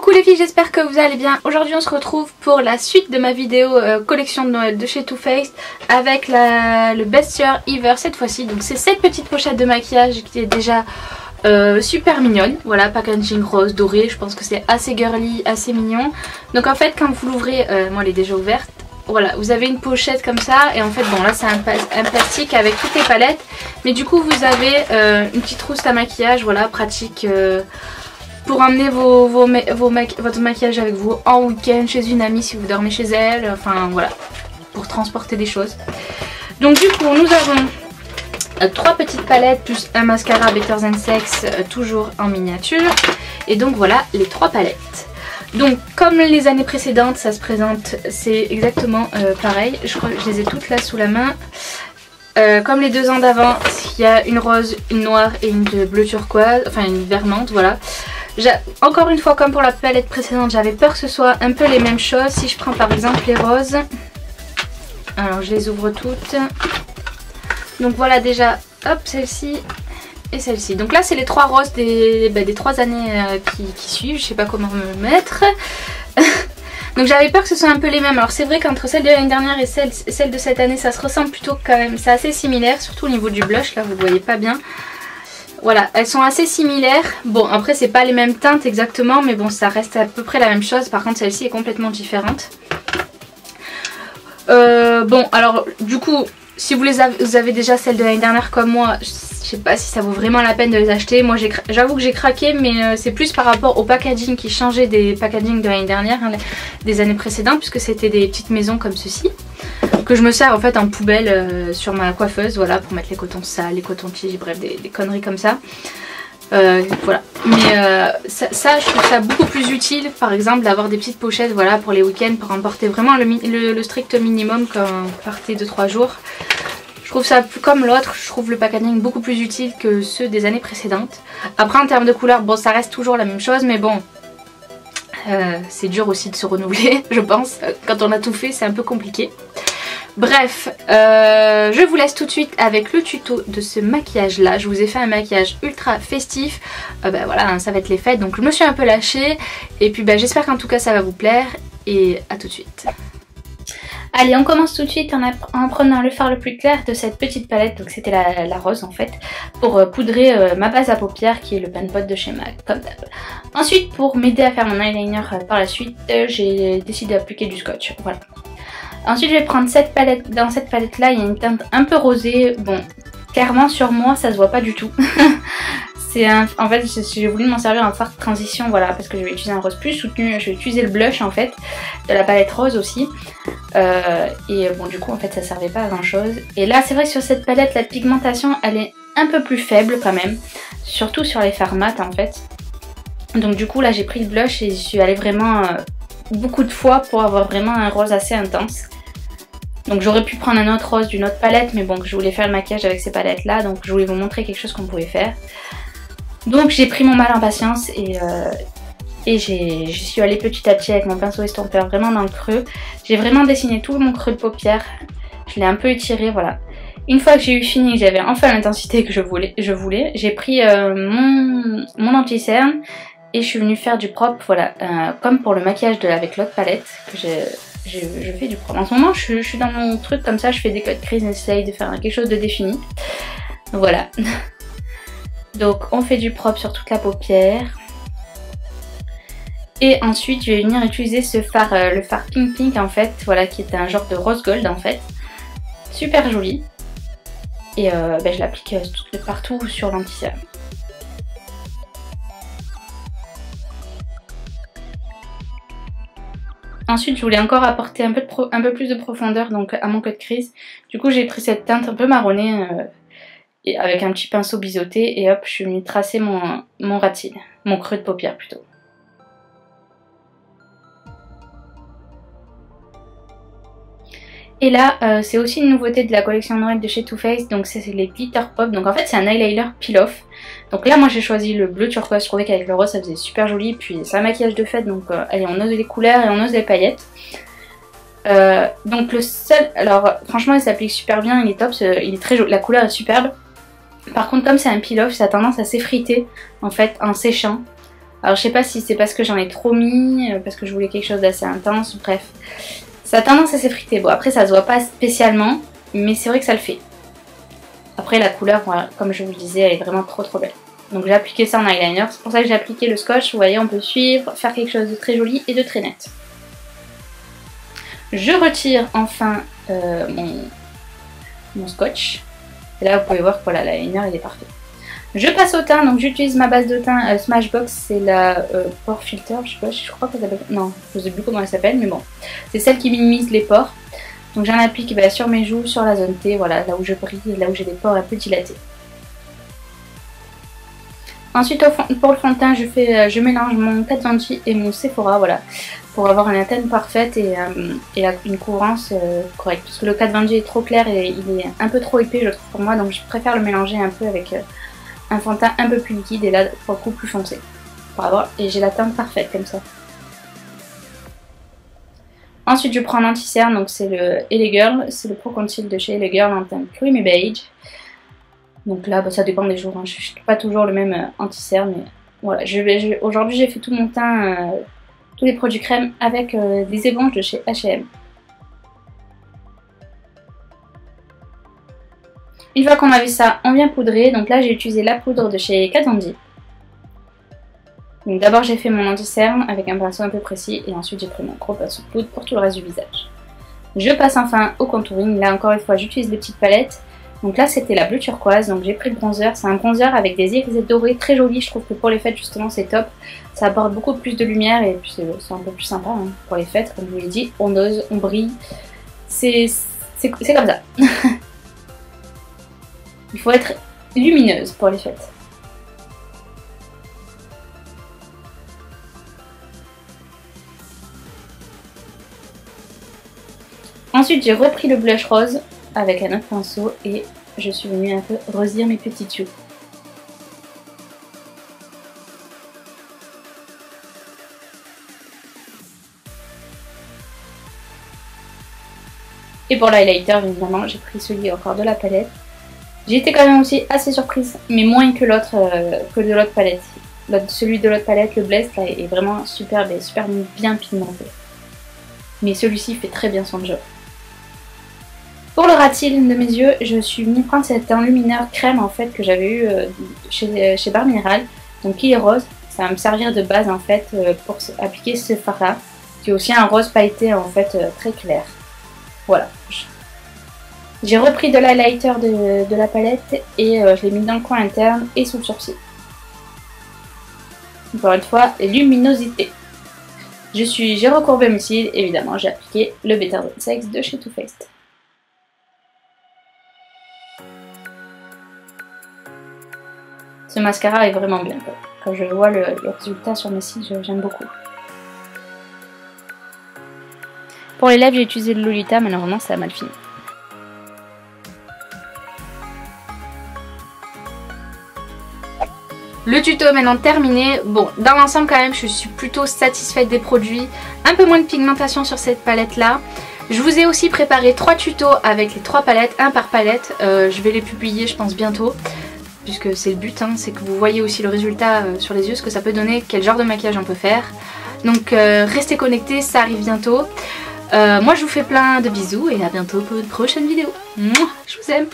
Coucou les filles, j'espère que vous allez bien. Aujourd'hui on se retrouve pour la suite de ma vidéo collection de Noël de chez Too Faced avec le Best Year Ever cette fois-ci. Donc c'est cette petite pochette de maquillage qui est déjà super mignonne. Voilà, packaging rose doré, je pense que c'est assez girly, assez mignon. Donc en fait quand vous l'ouvrez, moi elle est déjà ouverte. Voilà, vous avez une pochette comme ça et en fait bon là c'est un plastique avec toutes les palettes. Mais du coup vous avez une petite trousse à maquillage, voilà, pratique pour emmener votre maquillage avec vous en week-end chez une amie si vous dormez chez elle, enfin voilà, pour transporter des choses. Donc du coup nous avons 3 petites palettes plus un mascara Better Than Sex toujours en miniature. Et donc voilà les 3 palettes. Donc comme les années précédentes ça se présente, c'est exactement pareil. Je crois que je les ai toutes là sous la main. Comme les 2 ans d'avant, il y a une rose, une noire et une bleu turquoise, enfin une vermante, voilà. Encore une fois, comme pour la palette précédente, j'avais peur que ce soit un peu les mêmes choses. Si je prends par exemple les roses, alors je les ouvre toutes. Donc voilà déjà, hop, celle-ci et celle-ci. Donc là c'est les 3 roses des 3 années qui suivent, je sais pas comment me mettre. Donc j'avais peur que ce soit un peu les mêmes. Alors c'est vrai qu'entre celle de l'année dernière et celle de cette année ça se ressemble plutôt quand même. C'est assez similaire, surtout au niveau du blush, là vous ne voyez pas bien. Voilà, elles sont assez similaires. Bon après c'est pas les mêmes teintes exactement, mais bon ça reste à peu près la même chose. Par contre celle-ci est complètement différente. Bon alors du coup si vous avez déjà celle de l'année dernière comme moi, je sais pas si ça vaut vraiment la peine de les acheter. Moi j'avoue que j'ai craqué, mais c'est plus par rapport au packaging qui changeait des packaging de l'année dernière, hein, des années précédentes, puisque c'était des petites maisons comme ceci que je me sers en fait en poubelle sur ma coiffeuse, voilà, pour mettre les cotons sales, les cotons-tiges, bref des conneries comme ça. Voilà, mais ça je trouve ça beaucoup plus utile par exemple d'avoir des petites pochettes, voilà, pour les week-ends, pour emporter vraiment le strict minimum quand vous partez 2-3 jours. Je trouve ça plus comme l'autre, je trouve le packaging beaucoup plus utile que ceux des années précédentes. Après en termes de couleur, bon ça reste toujours la même chose, mais bon c'est dur aussi de se renouveler je pense, quand on a tout fait c'est un peu compliqué. Bref, je vous laisse tout de suite avec le tuto de ce maquillage là. Je vous ai fait un maquillage ultra festif, ben voilà, hein, ça va être les fêtes, donc je me suis un peu lâchée. Et puis ben, j'espère qu'en tout cas ça va vous plaire, et à tout de suite. Allez, on commence tout de suite en prenant le fard le plus clair de cette petite palette, donc c'était la rose en fait, pour poudrer ma base à paupières qui est le Pan Pot de chez MAC, comme d'hab. Ensuite, pour m'aider à faire mon eyeliner par la suite, j'ai décidé d'appliquer du scotch, voilà. Ensuite je vais prendre cette palette, dans cette palette là il y a une teinte un peu rosée, bon clairement sur moi ça se voit pas du tout. En fait j'ai voulu m'en servir en fard de transition, voilà, parce que je vais utiliser un rose plus soutenu, je vais utiliser le blush en fait, de la palette rose aussi. Et bon du coup en fait ça servait pas à grand chose. Et là c'est vrai que sur cette palette la pigmentation elle est un peu plus faible quand même, surtout sur les fards mat en fait. Donc du coup là j'ai pris le blush et j'y suis allée vraiment beaucoup de fois pour avoir vraiment un rose assez intense. Donc j'aurais pu prendre un autre rose d'une autre palette, mais bon, je voulais faire le maquillage avec ces palettes là, donc je voulais vous montrer quelque chose qu'on pouvait faire. Donc j'ai pris mon mal en patience et j'y suis allée petit à petit avec mon pinceau estompeur vraiment dans le creux. J'ai vraiment dessiné tout mon creux de paupière, je l'ai un peu étiré, voilà. Une fois que j'ai eu fini, j'avais enfin l'intensité que je voulais, j'ai pris mon anti-cerne et je suis venue faire du propre, voilà, comme pour le maquillage avec l'autre palette que je fais du propre. En ce moment je suis dans mon truc comme ça, je fais des cut crease, j'essaye de faire quelque chose de défini. Voilà. Donc on fait du propre sur toute la paupière. Et ensuite je vais venir utiliser ce fard, le fard Pink Pink en fait, voilà, qui est un genre de rose gold en fait. Super joli. Et ben, je l'applique partout sur l'anti-cerne. Ensuite je voulais encore apporter un peu plus de profondeur donc à mon cut crease. Du coup j'ai pris cette teinte un peu marronnée et avec un petit pinceau biseauté et hop je suis venue tracer mon ras de cils, mon creux de paupière plutôt. Et là c'est aussi une nouveauté de la collection Noël de chez Too Faced, donc c'est les Glitter Pop. Donc en fait c'est un eyeliner peel-off. Donc là moi j'ai choisi le bleu turquoise, je trouvais qu'avec le rose ça faisait super joli. Puis c'est un maquillage de fête, donc allez, on ose les couleurs et on ose les paillettes. Donc le seul, alors franchement il s'applique super bien, il est top, il est très joli, la couleur est superbe. Par contre comme c'est un peel-off ça a tendance à s'effriter en fait en séchant. Alors je sais pas si c'est parce que j'en ai trop mis, parce que je voulais quelque chose d'assez intense, bref. Ça a tendance à s'effriter. Bon après ça se voit pas spécialement, mais c'est vrai que ça le fait. Après la couleur, voilà, comme je vous le disais, elle est vraiment trop belle. Donc j'ai appliqué ça en eyeliner, c'est pour ça que j'ai appliqué le scotch. Vous voyez, on peut suivre, faire quelque chose de très joli et de très net. Je retire enfin mon scotch. Et là vous pouvez voir que voilà, l'eyeliner il est parfait. Je passe au teint, donc j'utilise ma base de teint Smashbox, c'est la Pore Filter, je crois qu'elle s'appelle, non, je sais plus comment elle s'appelle, mais bon, c'est celle qui minimise les pores. Donc j'en applique sur mes joues, sur la zone T, voilà, là où je brille, là où j'ai des pores un peu dilatés. Ensuite pour le fond de teint, je mélange mon Kat Von D et mon Sephora, voilà, pour avoir une teinte parfaite et une couvrance correcte. Parce que le Kat Von D est trop clair et il est un peu trop épais, je trouve, pour moi, donc je préfère le mélanger un peu avec un fond de teint un peu plus liquide et là pour le coup plus foncé. Et j'ai la teinte parfaite comme ça. Ensuite je prends un anti-cerne, donc c'est le LA Girl, c'est le Pro Conceal de chez LA Girl en teint creamy beige. Donc là ça dépend des jours, hein. Je suis pas toujours le même anti-cerne, mais voilà. Aujourd'hui j'ai fait tout mon teint, tous les produits crème avec des éponges de chez H&M. Une fois qu'on a vu ça, on vient poudrer. Donc là, j'ai utilisé la poudre de chez Kat Von D. Donc d'abord, j'ai fait mon anti-cerne avec un pinceau un peu précis. Et ensuite, j'ai pris mon gros pinceau de poudre pour tout le reste du visage. Je passe enfin au contouring. Là, encore une fois, j'utilise les petites palettes. Donc là, c'était la bleue turquoise. Donc j'ai pris le bronzer. C'est un bronzer avec des irises dorées très joli. Je trouve que pour les fêtes, justement, c'est top. Ça apporte beaucoup plus de lumière. Et puis, c'est un peu plus sympa hein, pour les fêtes. Comme je vous l'ai dit, on ose, on brille. C'est comme ça. Il faut être lumineuse pour les fêtes. Ensuite, j'ai repris le blush rose avec un autre pinceau et je suis venue un peu rosir mes petites joues. Et pour l'highlighter, évidemment, j'ai pris celui encore de la palette. J'ai été quand même aussi assez surprise, mais moins que l'autre, que de l'autre palette. Celui de l'autre palette, le Blessed, là, est vraiment superbe et super bien pigmenté. Mais celui-ci fait très bien son job. Pour le ras de cils de mes yeux, je suis venue prendre cet enlumineur crème en fait que j'avais eu chez Bar Mineral, donc qui est rose. Ça va me servir de base en fait pour appliquer ce fard là, qui est aussi un rose pailleté en fait très clair. Voilà. J'ai repris de l'highlighter de la palette et je l'ai mis dans le coin interne et sous le sourcil. Encore une fois, luminosité. J'ai recourbé mes cils, évidemment, j'ai appliqué le Better Than Sex de chez Too Faced. Ce mascara est vraiment bien. Quand je vois le résultat sur mes cils, j'aime beaucoup. Pour les lèvres, j'ai utilisé le Lolita, malheureusement ça a mal fini. Le tuto est maintenant terminé. Bon, dans l'ensemble quand même, je suis plutôt satisfaite des produits. Un peu moins de pigmentation sur cette palette là. Je vous ai aussi préparé 3 tutos avec les 3 palettes, un par palette. Je vais les publier je pense bientôt. Puisque c'est le but, hein, c'est que vous voyez aussi le résultat sur les yeux, ce que ça peut donner, quel genre de maquillage on peut faire. Donc restez connectés, ça arrive bientôt. Moi je vous fais plein de bisous et à bientôt pour une prochaine vidéo. Mouah, je vous aime.